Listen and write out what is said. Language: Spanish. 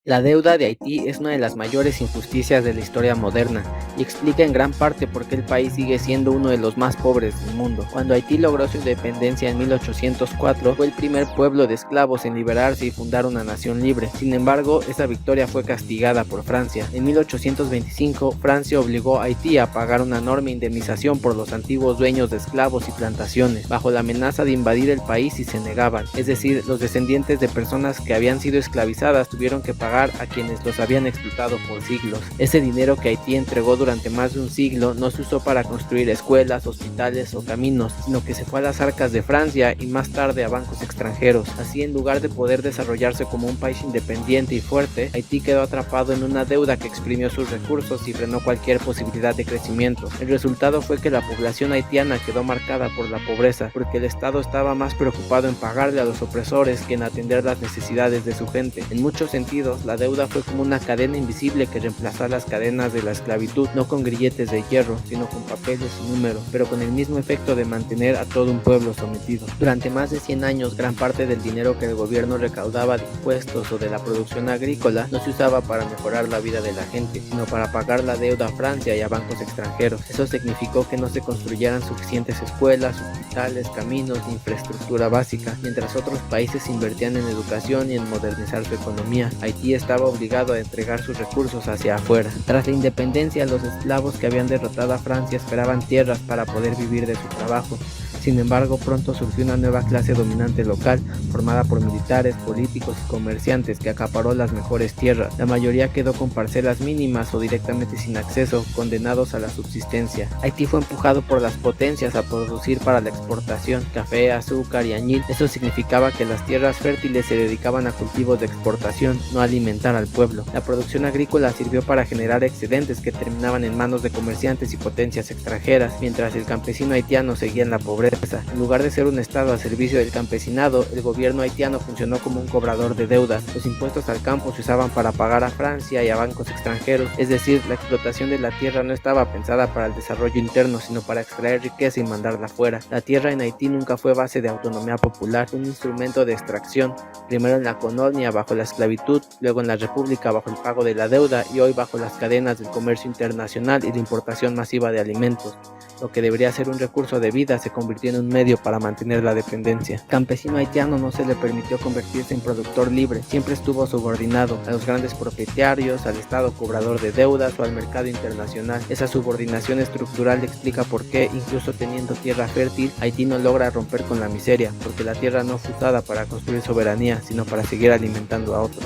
La deuda de Haití es una de las mayores injusticias de la historia moderna y explica en gran parte por qué el país sigue siendo uno de los más pobres del mundo. Cuando Haití logró su independencia en 1804, fue el primer pueblo de esclavos en liberarse y fundar una nación libre. Sin embargo, esa victoria fue castigada por Francia. En 1825, Francia obligó a Haití a pagar una enorme indemnización por los antiguos dueños de esclavos y plantaciones, bajo la amenaza de invadir el país si se negaban. Es decir, los descendientes de personas que habían sido esclavizadas tuvieron que pagar a quienes los habían explotado por siglos. Ese dinero que Haití entregó durante más de un siglo no se usó para construir escuelas, hospitales o caminos, sino que se fue a las arcas de Francia y más tarde a bancos extranjeros. Así, en lugar de poder desarrollarse como un país independiente y fuerte, Haití quedó atrapado en una deuda que exprimió sus recursos y frenó cualquier posibilidad de crecimiento. El resultado fue que la población haitiana quedó marcada por la pobreza, porque el Estado estaba más preocupado en pagarle a los opresores que en atender las necesidades de su gente. En muchos sentidos, la deuda fue como una cadena invisible que reemplazó las cadenas de la esclavitud, no con grilletes de hierro, sino con papeles y números, pero con el mismo efecto de mantener a todo un pueblo sometido. Durante más de 100 años, gran parte del dinero que el gobierno recaudaba de impuestos o de la producción agrícola no se usaba para mejorar la vida de la gente, sino para pagar la deuda a Francia y a bancos extranjeros. Eso significó que no se construyeran suficientes escuelas, hospitales, caminos e infraestructura básica, mientras otros países invertían en educación y en modernizar su economía. Haití estaba obligado a entregar sus recursos hacia afuera. Tras la independencia, los esclavos que habían derrotado a Francia esperaban tierras para poder vivir de su trabajo. Sin embargo, pronto surgió una nueva clase dominante local, formada por militares, políticos y comerciantes que acaparó las mejores tierras. La mayoría quedó con parcelas mínimas o directamente sin acceso, condenados a la subsistencia. Haití fue empujado por las potencias a producir para la exportación café, azúcar y añil. Eso significaba que las tierras fértiles se dedicaban a cultivos de exportación, no a alimentar al pueblo. La producción agrícola sirvió para generar excedentes que terminaban en manos de comerciantes y potencias extranjeras, mientras el campesino haitiano seguía en la pobreza. En lugar de ser un estado al servicio del campesinado, el gobierno haitiano funcionó como un cobrador de deudas. Los impuestos al campo se usaban para pagar a Francia y a bancos extranjeros, es decir, la explotación de la tierra no estaba pensada para el desarrollo interno, sino para extraer riqueza y mandarla fuera. La tierra en Haití nunca fue base de autonomía popular, fue un instrumento de extracción, primero en la colonia bajo la esclavitud, luego en la república bajo el pago de la deuda y hoy bajo las cadenas del comercio internacional y la importación masiva de alimentos. Lo que debería ser un recurso de vida se convirtió en un medio para mantener la dependencia. El campesino haitiano no se le permitió convertirse en productor libre, siempre estuvo subordinado a los grandes propietarios, al Estado cobrador de deudas o al mercado internacional. Esa subordinación estructural explica por qué, incluso teniendo tierra fértil, Haití no logra romper con la miseria, porque la tierra no fue usada para construir soberanía, sino para seguir alimentando a otros.